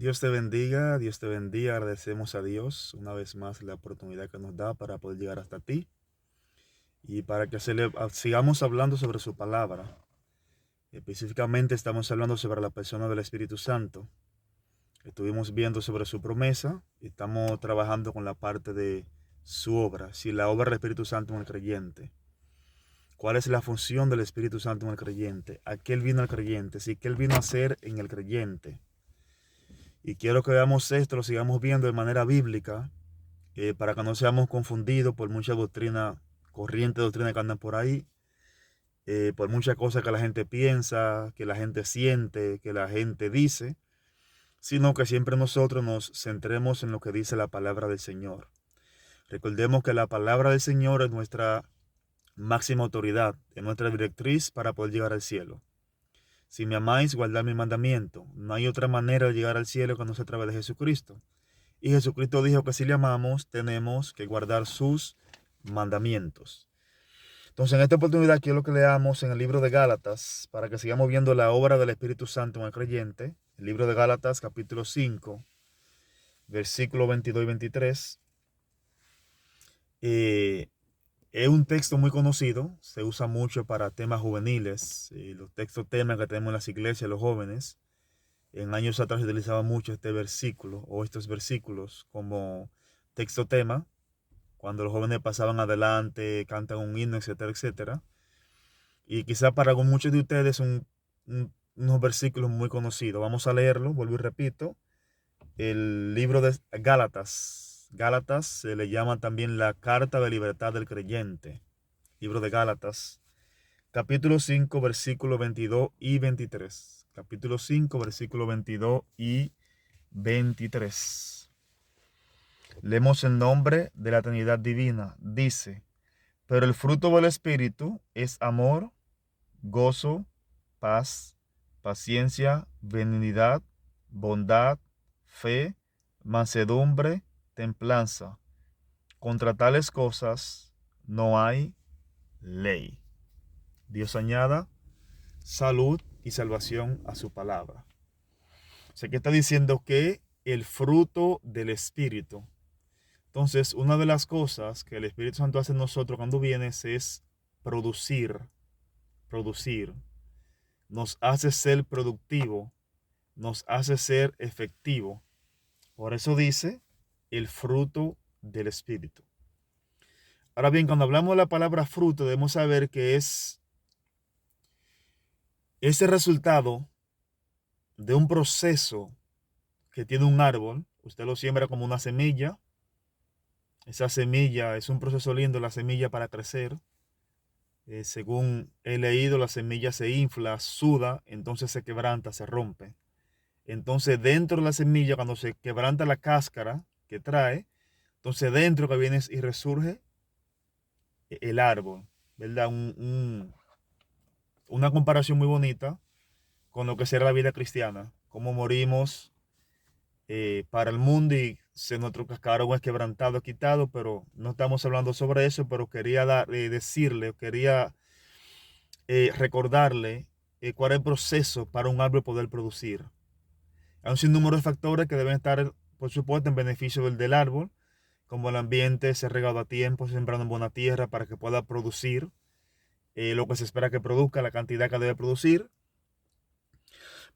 Dios te bendiga. Agradecemos a Dios una vez más la oportunidad que nos da para poder llegar hasta ti y para que sigamos hablando sobre su palabra. Específicamente estamos hablando sobre la persona del Espíritu Santo. Estuvimos viendo sobre su promesa y estamos trabajando con la parte de su obra, si la obra del Espíritu Santo en el creyente. ¿Cuál es la función del Espíritu Santo en el creyente? ¿A qué él vino al creyente? ¿Sí? ¿Qué él vino a hacer en el creyente? Y quiero que veamos esto, lo sigamos viendo de manera bíblica, para que no seamos confundidos por mucha doctrina, corriente de doctrina que andan por ahí, por muchas cosas que la gente piensa, que la gente siente, que la gente dice, sino que siempre nosotros nos centremos en lo que dice la palabra del Señor. Recordemos que la palabra del Señor es nuestra máxima autoridad, es nuestra directriz para poder llegar al cielo. Si me amáis, guardad mi mandamiento. No hay otra manera de llegar al cielo que no sea a través de Jesucristo. Y Jesucristo dijo que si le amamos, tenemos que guardar sus mandamientos. Entonces, en esta oportunidad quiero que leamos en el libro de Gálatas, para que sigamos viendo la obra del Espíritu Santo en el creyente. El libro de Gálatas, capítulo 5, versículos 22 y 23. Es un texto muy conocido, se usa mucho para temas juveniles, los textos temas que tenemos en las iglesias, los jóvenes. En años atrás se utilizaba mucho este versículo o estos versículos como texto tema, cuando los jóvenes pasaban adelante, cantan un himno, etcétera, etcétera. Y quizá para muchos de ustedes son unos versículos muy conocidos. Vamos a leerlo, vuelvo y repito. El libro de Gálatas. Gálatas se le llama también la Carta de Libertad del Creyente. Libro de Gálatas, capítulo 5, versículos 22 y 23. Capítulo 5, versículo 22 y 23. Leemos el nombre de la Trinidad Divina. Dice: pero el fruto del Espíritu es amor, gozo, paz, paciencia, benignidad, bondad, fe, mansedumbre, templanza. Contra tales cosas no hay ley. Dios añada salud y salvación a su palabra. O sea, que está diciendo que el fruto del Espíritu. Entonces, una de las cosas que el Espíritu Santo hace en nosotros cuando viene es producir. Nos hace ser productivo, nos hace ser efectivo. Por eso dice el fruto del Espíritu. Ahora bien, cuando hablamos de la palabra fruto, debemos saber que es ese resultado de un proceso que tiene un árbol. Usted lo siembra como una semilla. Esa semilla es un proceso lindo, la semilla para crecer. Según he leído, la semilla se infla, suda, entonces se quebranta, se rompe. Entonces dentro de la semilla, cuando se quebranta la cáscara que trae, entonces dentro que viene y resurge el árbol, ¿verdad? Una comparación muy bonita con lo que será la vida cristiana, cómo morimos para el mundo y se nuestro cascarón es quebrantado, quitado, pero no estamos hablando sobre eso, pero quería decirle, quería recordarle cuál es el proceso para un árbol poder producir. Hay un sinnúmero de factores que deben estar, por supuesto, en beneficio del árbol, como el ambiente, ser regado a tiempo, sembrando en buena tierra para que pueda producir lo que se espera que produzca, la cantidad que debe producir.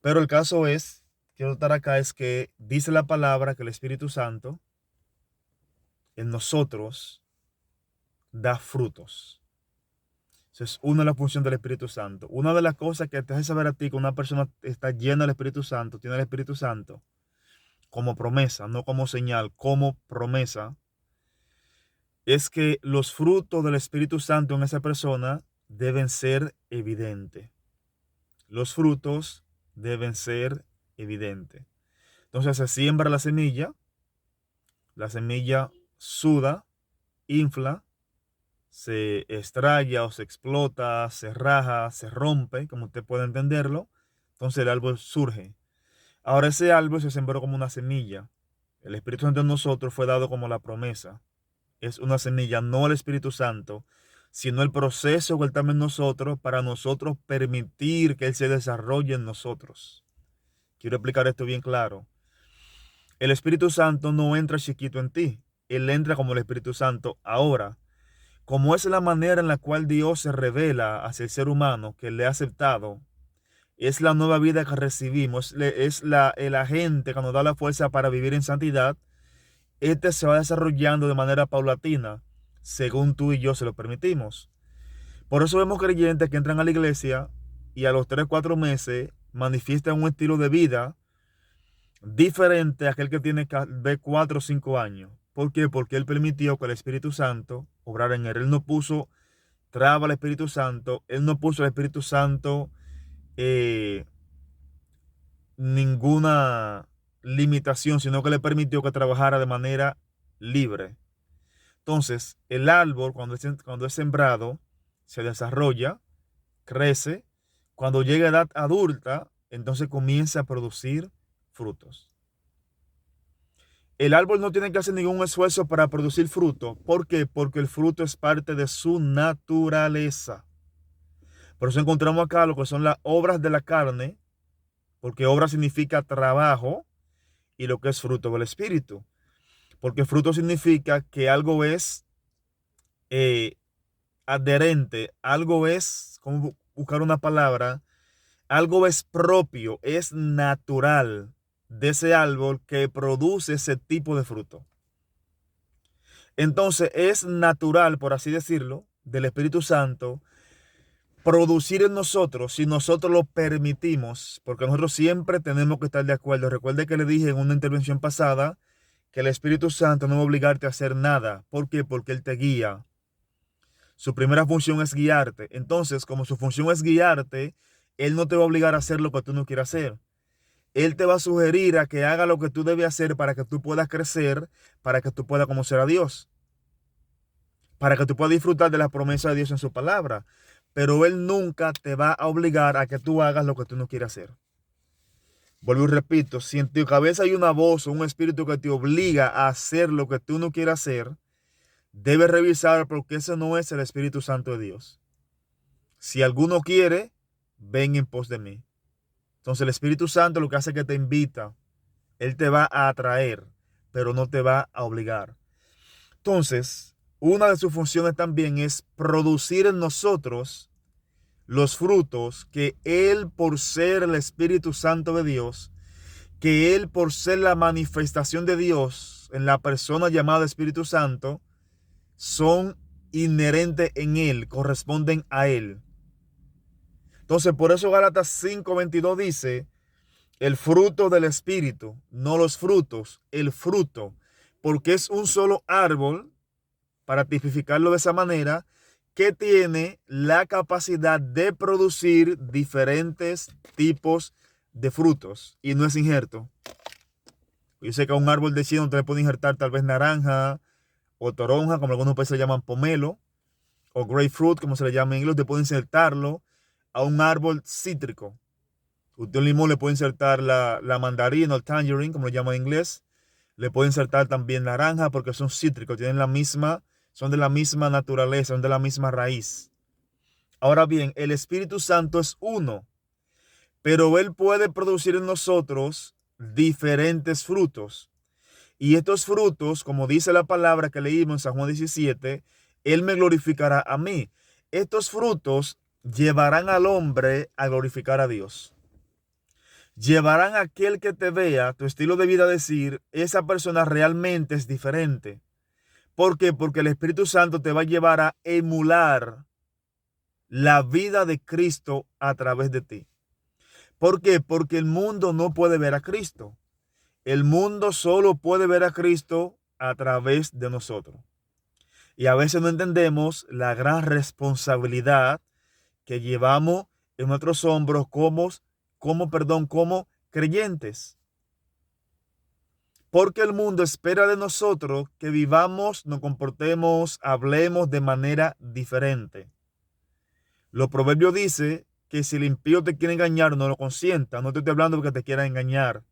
Pero el caso es, quiero estar acá, es que dice la palabra que el Espíritu Santo en nosotros da frutos. Esa es una de las funciones del Espíritu Santo. Una de las cosas que te hace saber a ti que una persona está llena del Espíritu Santo, tiene el Espíritu Santo, como promesa, no como señal, como promesa, es que los frutos del Espíritu Santo en esa persona deben ser evidentes. Los frutos deben ser evidentes. Entonces se siembra la semilla suda, infla, se estrella o se explota, se raja, se rompe, como usted puede entenderlo. Entonces el árbol surge. Ahora ese árbol se sembró como una semilla. El Espíritu Santo en nosotros fue dado como la promesa. Es una semilla, no el Espíritu Santo, sino el proceso que Él está en nosotros para nosotros permitir que Él se desarrolle en nosotros. Quiero explicar esto bien claro. El Espíritu Santo no entra chiquito en ti. Él entra como el Espíritu Santo ahora. Como es la manera en la cual Dios se revela hacia el ser humano que le ha aceptado, es la nueva vida que recibimos, es el agente que nos da la fuerza para vivir en santidad. Este se va desarrollando de manera paulatina, según tú y yo se lo permitimos. Por eso vemos creyentes que entran a la iglesia y a los 3 o 4 meses manifiestan un estilo de vida diferente a aquel que tiene de 4 o 5 años. ¿Por qué? Porque Él permitió que el Espíritu Santo obrara en Él. Él no puso traba al Espíritu Santo. Él no puso al Espíritu Santo eh, ninguna limitación, sino que le permitió que trabajara de manera libre. Entonces, el árbol, cuando es sembrado, se desarrolla, crece. Cuando llega a edad adulta, entonces comienza a producir frutos. El árbol no tiene que hacer ningún esfuerzo para producir fruto. ¿Por qué? Porque el fruto es parte de su naturaleza. Por eso encontramos acá lo que son las obras de la carne, porque obra significa trabajo, y lo que es fruto del Espíritu. Porque fruto significa que algo es eh, adherente, algo es, ¿cómo buscar una palabra? Algo es propio, es natural de ese árbol que produce ese tipo de fruto. Entonces es natural, por así decirlo, del Espíritu Santo producir en nosotros si nosotros lo permitimos, porque nosotros siempre tenemos que estar de acuerdo. Recuerde que le dije en una intervención pasada que el Espíritu Santo no va a obligarte a hacer nada. ¿Por qué? Porque Él te guía. Su primera función es guiarte. Entonces, como su función es guiarte, Él no te va a obligar a hacer lo que tú no quieras hacer. Él te va a sugerir a que haga lo que tú debes hacer para que tú puedas crecer, para que tú puedas conocer a Dios, para que tú puedas disfrutar de la promesa de Dios en su palabra. Pero Él nunca te va a obligar a que tú hagas lo que tú no quieras hacer. Vuelvo y repito, si en tu cabeza hay una voz o un espíritu que te obliga a hacer lo que tú no quieras hacer, debes revisar porque ese no es el Espíritu Santo de Dios. Si alguno quiere, ven en pos de mí. Entonces el Espíritu Santo lo que hace es que te invita. Él te va a atraer, pero no te va a obligar. Entonces, una de sus funciones también es producir en nosotros los frutos que Él, por ser el Espíritu Santo de Dios, que Él, por ser la manifestación de Dios en la persona llamada Espíritu Santo, son inherentes en Él, corresponden a Él. Entonces, por eso Gálatas 5:22 dice, el fruto del Espíritu, no los frutos, el fruto, porque es un solo árbol, para tipificarlo de esa manera, que tiene la capacidad de producir diferentes tipos de frutos y no es injerto. Yo sé que a un árbol de chino te le puede injertar tal vez naranja o toronja, como algunos países le llaman pomelo, o grapefruit, como se le llama en inglés, te puede insertarlo a un árbol cítrico. Usted un limón le puede insertar la mandarina o el tangerine, como lo llama en inglés. Le puede insertar también naranja porque son cítricos, tienen son de la misma naturaleza, son de la misma raíz. Ahora bien, el Espíritu Santo es uno, pero Él puede producir en nosotros diferentes frutos. Y estos frutos, como dice la palabra que leímos en San Juan 17, Él me glorificará a mí. Estos frutos llevarán al hombre a glorificar a Dios. Llevarán a aquel que te vea, tu estilo de vida, a decir, esa persona realmente es diferente. ¿Por qué? Porque el Espíritu Santo te va a llevar a emular la vida de Cristo a través de ti. ¿Por qué? Porque el mundo no puede ver a Cristo. El mundo solo puede ver a Cristo a través de nosotros. Y a veces no entendemos la gran responsabilidad que llevamos en nuestros hombros como creyentes. Porque el mundo espera de nosotros que vivamos, nos comportemos, hablemos de manera diferente. Los proverbios dicen que si el impío te quiere engañar, no lo consienta. No te estoy hablando porque te quiera engañar.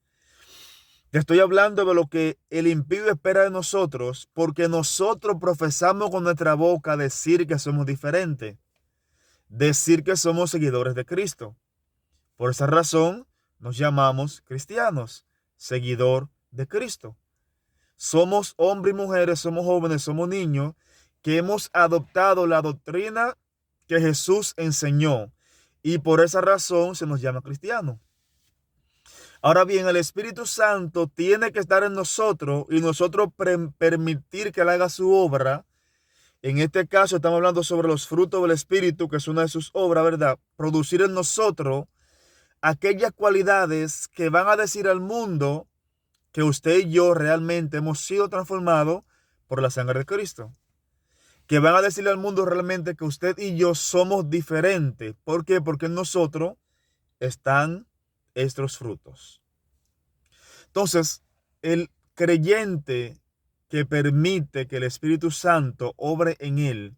Te estoy hablando de lo que el impío espera de nosotros, porque nosotros profesamos con nuestra boca decir que somos diferentes, decir que somos seguidores de Cristo. Por esa razón nos llamamos cristianos, seguidor de Cristo. Somos hombres y mujeres, somos jóvenes, somos niños que hemos adoptado la doctrina que Jesús enseñó y por esa razón se nos llama cristianos. Ahora bien, el Espíritu Santo tiene que estar en nosotros y nosotros permitir que Él haga su obra. En este caso estamos hablando sobre los frutos del Espíritu, que es una de sus obras, ¿verdad? Producir en nosotros aquellas cualidades que van a decir al mundo que usted y yo realmente hemos sido transformados por la sangre de Cristo. Que van a decirle al mundo realmente que usted y yo somos diferentes. ¿Por qué? Porque en nosotros están estos frutos. Entonces, el creyente que permite que el Espíritu Santo obre en él,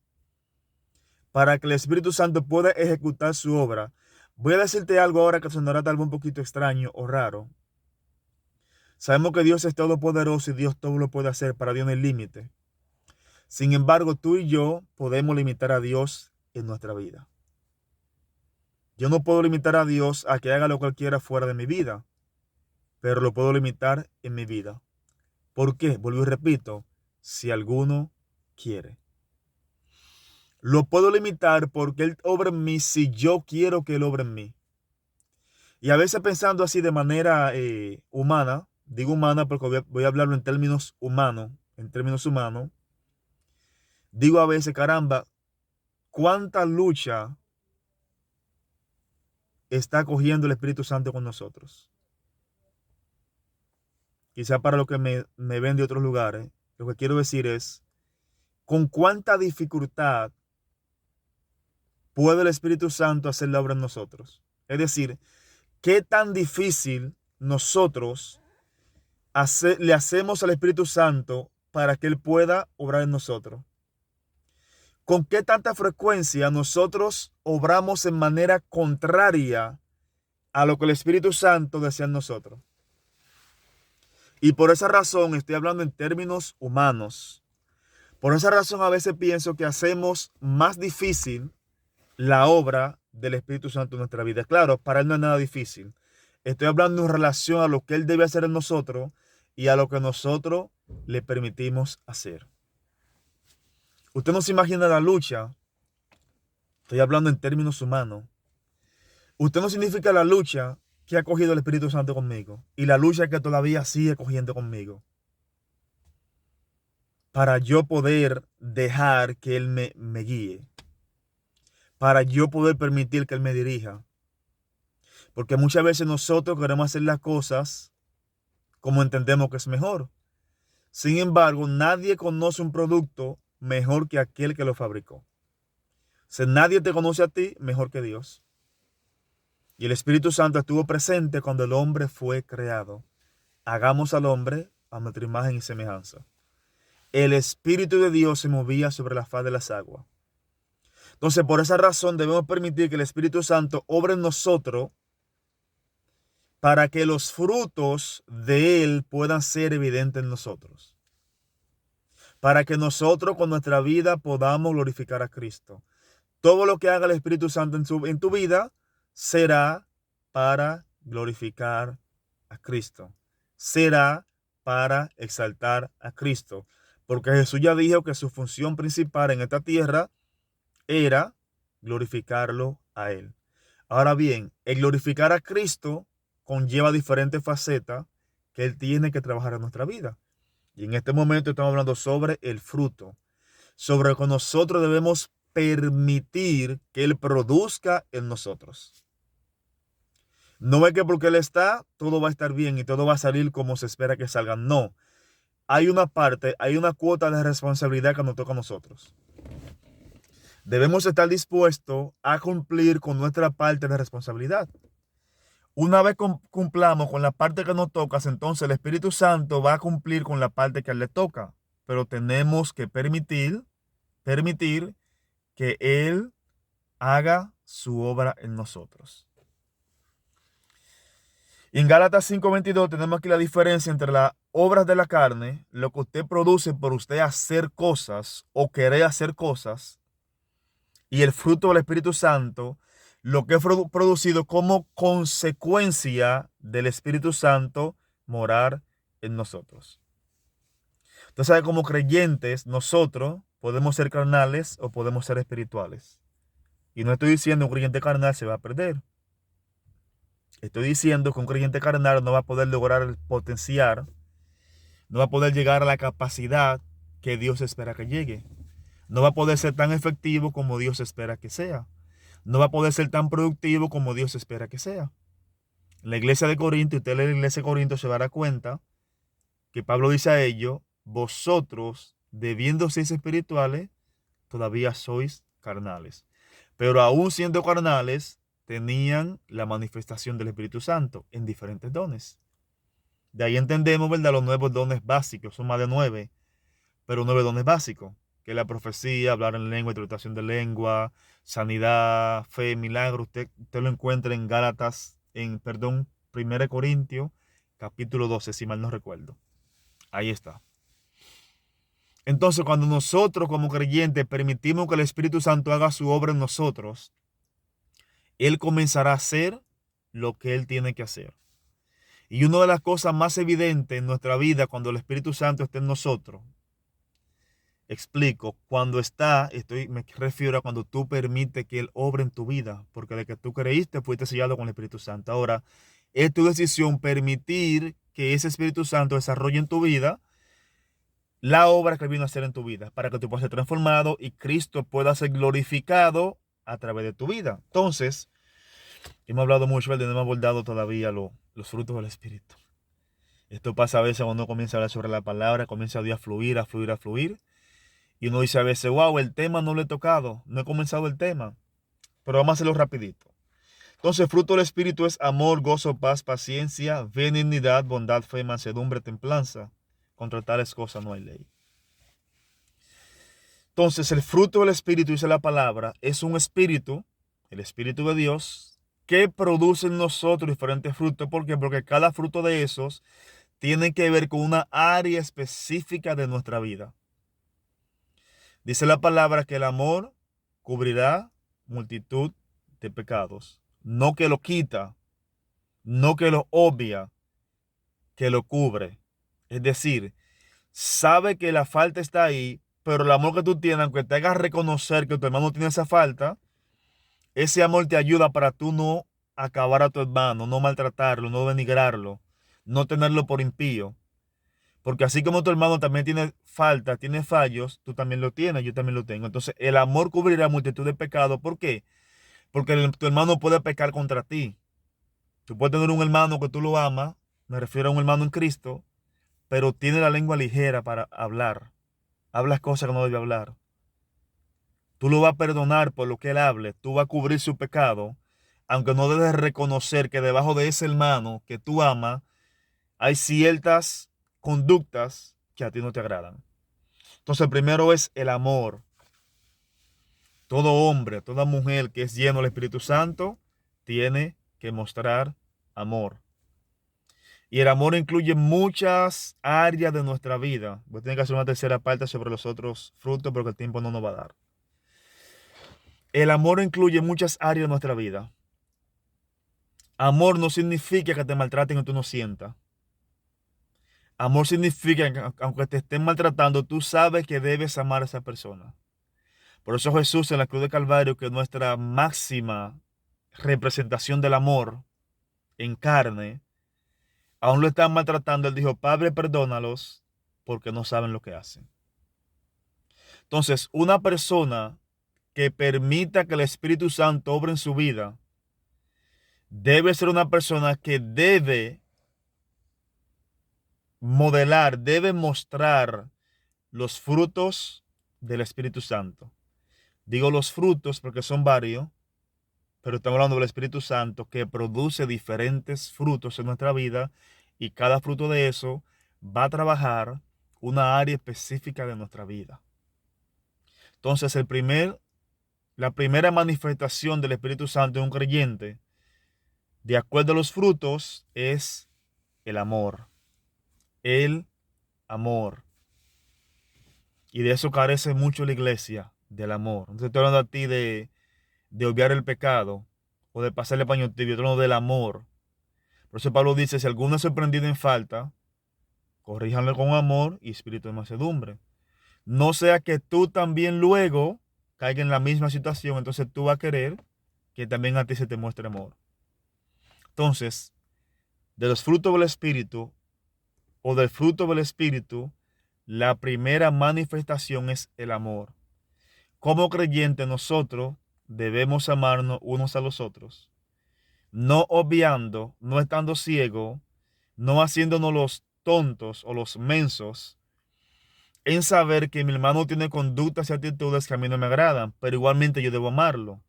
para que el Espíritu Santo pueda ejecutar su obra. Voy a decirte algo ahora que sonará tal vez un poquito extraño o raro. Sabemos que Dios es todopoderoso y Dios todo lo puede hacer, para Dios no hay límite. Sin embargo, tú y yo podemos limitar a Dios en nuestra vida. Yo no puedo limitar a Dios a que haga lo que Él quiera fuera de mi vida, pero lo puedo limitar en mi vida. ¿Por qué? Vuelvo y repito, si alguno quiere. Lo puedo limitar porque Él obra en mí si yo quiero que Él obre en mí. Y a veces pensando así de manera humana, digo humana porque voy a hablarlo en términos humanos, digo a veces, caramba, ¿cuánta lucha está cogiendo el Espíritu Santo con nosotros? Quizá para los que me ven de otros lugares, lo que quiero decir es, ¿con cuánta dificultad puede el Espíritu Santo hacer la obra en nosotros? Es decir, ¿qué tan difícil nosotros le hacemos al Espíritu Santo para que Él pueda obrar en nosotros? ¿Con qué tanta frecuencia nosotros obramos en manera contraria a lo que el Espíritu Santo desea en nosotros? Y por esa razón estoy hablando en términos humanos. Por esa razón a veces pienso que hacemos más difícil la obra del Espíritu Santo en nuestra vida. Claro, para Él no es nada difícil. Estoy hablando en relación a lo que Él debe hacer en nosotros y a lo que nosotros le permitimos hacer. Usted no se imagina la lucha. Estoy hablando en términos humanos. Usted no significa la lucha que ha cogido el Espíritu Santo conmigo y la lucha que todavía sigue cogiendo conmigo. Para yo poder dejar que Él me guíe. Para yo poder permitir que Él me dirija. Porque muchas veces nosotros queremos hacer las cosas como entendemos que es mejor. Sin embargo, nadie conoce un producto mejor que aquel que lo fabricó. O sea, nadie te conoce a ti mejor que Dios. Y el Espíritu Santo estuvo presente cuando el hombre fue creado. Hagamos al hombre a nuestra imagen y semejanza. El Espíritu de Dios se movía sobre la faz de las aguas. Entonces, por esa razón debemos permitir que el Espíritu Santo obre en nosotros para que los frutos de Él puedan ser evidentes en nosotros. Para que nosotros con nuestra vida podamos glorificar a Cristo. Todo lo que haga el Espíritu Santo en tu vida será para glorificar a Cristo. Será para exaltar a Cristo. Porque Jesús ya dijo que su función principal en esta tierra era glorificarlo a Él. Ahora bien, el glorificar a Cristo conlleva diferentes facetas que Él tiene que trabajar en nuestra vida. Y en este momento estamos hablando sobre el fruto, sobre lo que nosotros debemos permitir que Él produzca en nosotros. No es que porque Él está, todo va a estar bien y todo va a salir como se espera que salga. No. Hay una parte, hay una cuota de responsabilidad que nos toca a nosotros. Debemos estar dispuestos a cumplir con nuestra parte de responsabilidad. Una vez cumplamos con la parte que nos toca, entonces el Espíritu Santo va a cumplir con la parte que a él le toca. Pero tenemos que permitir que Él haga su obra en nosotros. Y en Gálatas 5:22 tenemos aquí la diferencia entre las obras de la carne, lo que usted produce por usted hacer cosas o querer hacer cosas, y el fruto del Espíritu Santo, lo que es producido como consecuencia del Espíritu Santo morar en nosotros. Entonces, ¿sabe? Como creyentes, nosotros podemos ser carnales o podemos ser espirituales. Y no estoy diciendo que un creyente carnal se va a perder. Estoy diciendo que un creyente carnal no va a poder lograr el potenciar, no va a poder llegar a la capacidad que Dios espera que llegue. No va a poder ser tan efectivo como Dios espera que sea. No va a poder ser tan productivo como Dios espera que sea. En la iglesia de Corinto, y usted lee la iglesia de Corinto, se dará cuenta que Pablo dice a ellos: vosotros, debiendo ser espirituales, todavía sois carnales. Pero aún siendo carnales, tenían la manifestación del Espíritu Santo en diferentes dones. De ahí entendemos, ¿verdad?, los nuevos dones básicos. Son más de 9, pero 9 dones básicos, que es la profecía, hablar en lengua, interpretación de lengua, sanidad, fe, milagro. Usted lo encuentra en Gálatas, perdón, 1 Corintios, capítulo 12, si mal no recuerdo. Ahí está. Entonces, cuando nosotros como creyentes permitimos que el Espíritu Santo haga su obra en nosotros, Él comenzará a hacer lo que Él tiene que hacer. Y una de las cosas más evidentes en nuestra vida cuando el Espíritu Santo está en nosotros, explico, me refiero a cuando tú permites que Él obre en tu vida, porque de que tú creíste fuiste sellado con el Espíritu Santo. Ahora, es tu decisión permitir que ese Espíritu Santo desarrolle en tu vida la obra que Él vino a hacer en tu vida, para que tú puedas ser transformado y Cristo pueda ser glorificado a través de tu vida. Entonces, hemos hablado mucho, ¿verdad? No hemos abordado todavía los frutos del Espíritu. Esto pasa a veces cuando uno comienza a hablar sobre la palabra, comienza a fluir, a fluir, a fluir. Y uno dice a veces: wow, el tema no lo he tocado, no he comenzado el tema. Pero vamos a hacerlo rapidito. Entonces, fruto del Espíritu es amor, gozo, paz, paciencia, benignidad, bondad, fe, mansedumbre, templanza. Contra tales cosas no hay ley. Entonces, el fruto del Espíritu, dice la palabra, es un espíritu, el Espíritu de Dios, que produce en nosotros diferentes frutos. ¿Por qué? Porque cada fruto de esos tiene que ver con una área específica de nuestra vida. Dice la palabra que el amor cubrirá multitud de pecados. No que lo quita, no que lo obvia, que lo cubre. Es decir, sabe que la falta está ahí, pero el amor que tú tienes, aunque te hagas reconocer que tu hermano tiene esa falta, ese amor te ayuda para tú no acabar a tu hermano, no maltratarlo, no denigrarlo, no tenerlo por impío. Porque así como tu hermano también tiene falta, tiene fallos, tú también lo tienes, yo también lo tengo. Entonces, el amor cubrirá multitud de pecados. ¿Por qué? Porque tu hermano puede pecar contra ti. Tú puedes tener un hermano que tú lo amas, me refiero a un hermano en Cristo, pero tiene la lengua ligera para hablar. Hablas cosas que no debe hablar. Tú lo vas a perdonar por lo que él hable, tú vas a cubrir su pecado, aunque no debes reconocer que debajo de ese hermano que tú amas hay ciertas conductas que a ti no te agradan. Entonces, primero es el amor. Todo hombre, toda mujer que es lleno del Espíritu Santo tiene que mostrar amor. Y el amor incluye muchas áreas de nuestra vida. Voy a tener que hacer una tercera parte sobre los otros frutos porque el tiempo no nos va a dar. El amor incluye muchas áreas de nuestra vida. Amor no significa que te maltraten y tú no sientas. Amor significa que aunque te estén maltratando, tú sabes que debes amar a esa persona. Por eso Jesús en la cruz de Calvario, que es nuestra máxima representación del amor en carne, aún lo están maltratando. Él dijo: Padre, perdónalos porque no saben lo que hacen. Entonces, una persona que permita que el Espíritu Santo obre en su vida debe ser una persona que debe modelar, debe mostrar los frutos del Espíritu Santo. Digo los frutos porque son varios, pero estamos hablando del Espíritu Santo, que produce diferentes frutos en nuestra vida, y cada fruto de eso va a trabajar una área específica de nuestra vida. Entonces, la primera manifestación del Espíritu Santo en un creyente, de acuerdo a los frutos, es el amor. El amor. Y de eso carece mucho la iglesia, del amor. No te estoy hablando a ti de obviar el pecado o de pasarle paño tibio, estoy hablando del amor. Por eso Pablo dice: si alguno es sorprendido en falta, Corríjanlo con amor y espíritu de mansedumbre. No sea que tú también luego caigas en la misma situación, entonces tú vas a querer que también a ti se te muestre amor. Entonces, de los frutos del Espíritu o del fruto del Espíritu, la primera manifestación es el amor. Como creyentes nosotros debemos amarnos unos a los otros, no obviando, no estando ciegos, no haciéndonos los tontos o los mensos en saber que mi hermano tiene conductas y actitudes que a mí no me agradan, pero igualmente yo debo amarlo.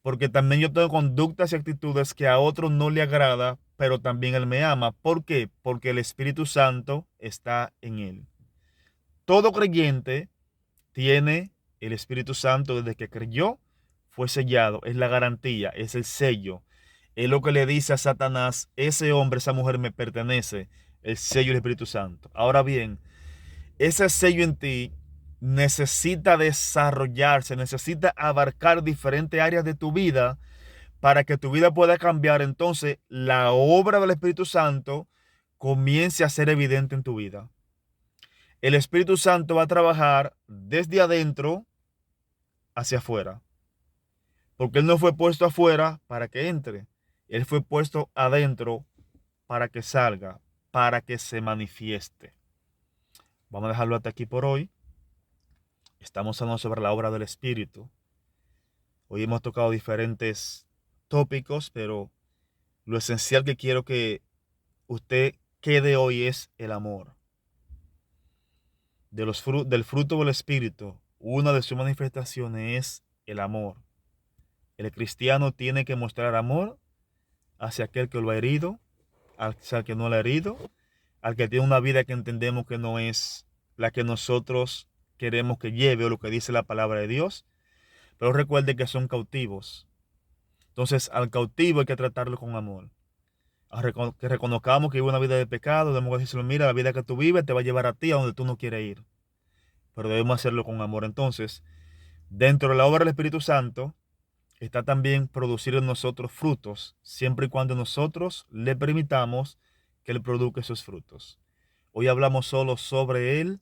Porque también yo tengo conductas y actitudes que a otro no le agrada, pero también él me ama. ¿Por qué? Porque el Espíritu Santo está en él. Todo creyente tiene el Espíritu Santo desde que creyó, fue sellado. Es la garantía, es el sello. Es lo que le dice a Satanás, ese hombre, esa mujer me pertenece, el sello del Espíritu Santo. Ahora bien, ese sello en ti necesita desarrollarse, necesita abarcar diferentes áreas de tu vida para que tu vida pueda cambiar. Entonces, la obra del Espíritu Santo comience a ser evidente en tu vida. El Espíritu Santo va a trabajar desde adentro hacia afuera, porque Él no fue puesto afuera para que entre, Él fue puesto adentro para que salga, para que se manifieste. Vamos a dejarlo hasta aquí por hoy. Estamos hablando sobre la obra del Espíritu. Hoy hemos tocado diferentes tópicos, pero lo esencial que quiero que usted quede hoy es el amor. Del fruto del Espíritu, una de sus manifestaciones es el amor. El cristiano tiene que mostrar amor hacia aquel que lo ha herido, hacia el que no lo ha herido, al que tiene una vida que entendemos que no es la que nosotros queremos que lleve o lo que dice la palabra de Dios. Pero recuerde que son cautivos. Entonces, al cautivo hay que tratarlo con amor. Que reconozcamos que vive una vida de pecado, debemos decirle, mira, la vida que tú vives te va a llevar a ti a donde tú no quieres ir. Pero debemos hacerlo con amor. Entonces, dentro de la obra del Espíritu Santo, está también producir en nosotros frutos, siempre y cuando nosotros le permitamos que Él produzca esos frutos. Hoy hablamos solo sobre el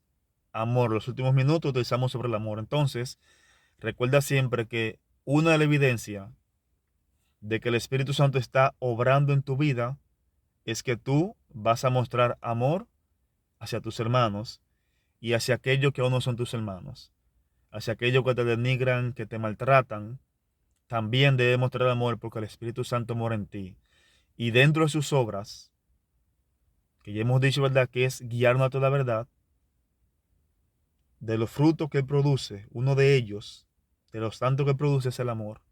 amor. Los últimos minutos utilizamos sobre el amor. Entonces, recuerda siempre que una de las evidencias de que el Espíritu Santo está obrando en tu vida es que tú vas a mostrar amor hacia tus hermanos y hacia aquellos que aún no son tus hermanos, hacia aquellos que te denigran, que te maltratan. También debes mostrar amor porque el Espíritu Santo mora en ti. Y dentro de sus obras, que ya hemos dicho, ¿verdad?, que es guiarnos a toda verdad, de los frutos que Él produce, uno de ellos, de los tantos que produce es el amor.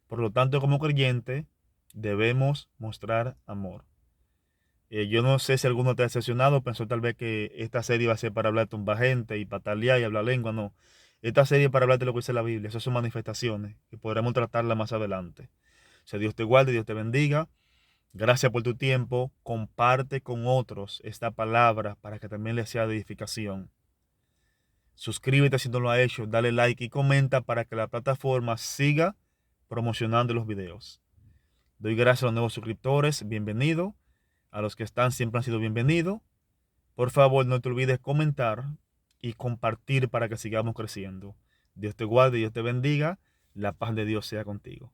Por lo tanto, como creyente, debemos mostrar amor. Yo no sé si alguno te ha decepcionado, pensó tal vez que esta serie iba a ser para hablar tumba gente y patalear y hablar lengua, no. Esta serie es para hablarte de lo que dice la Biblia, esas son manifestaciones y podremos tratarla más adelante. O sea, Dios te guarde, Dios te bendiga. Gracias por tu tiempo. Comparte con otros esta palabra para que también les sea de edificación. Suscríbete si no lo has hecho, dale like y comenta para que la plataforma siga promocionando los videos. Doy gracias a los nuevos suscriptores, bienvenido. A los que están siempre han sido bienvenidos. Por favor, no te olvides comentar y compartir para que sigamos creciendo. Dios te guarde y Dios te bendiga. La paz de Dios sea contigo.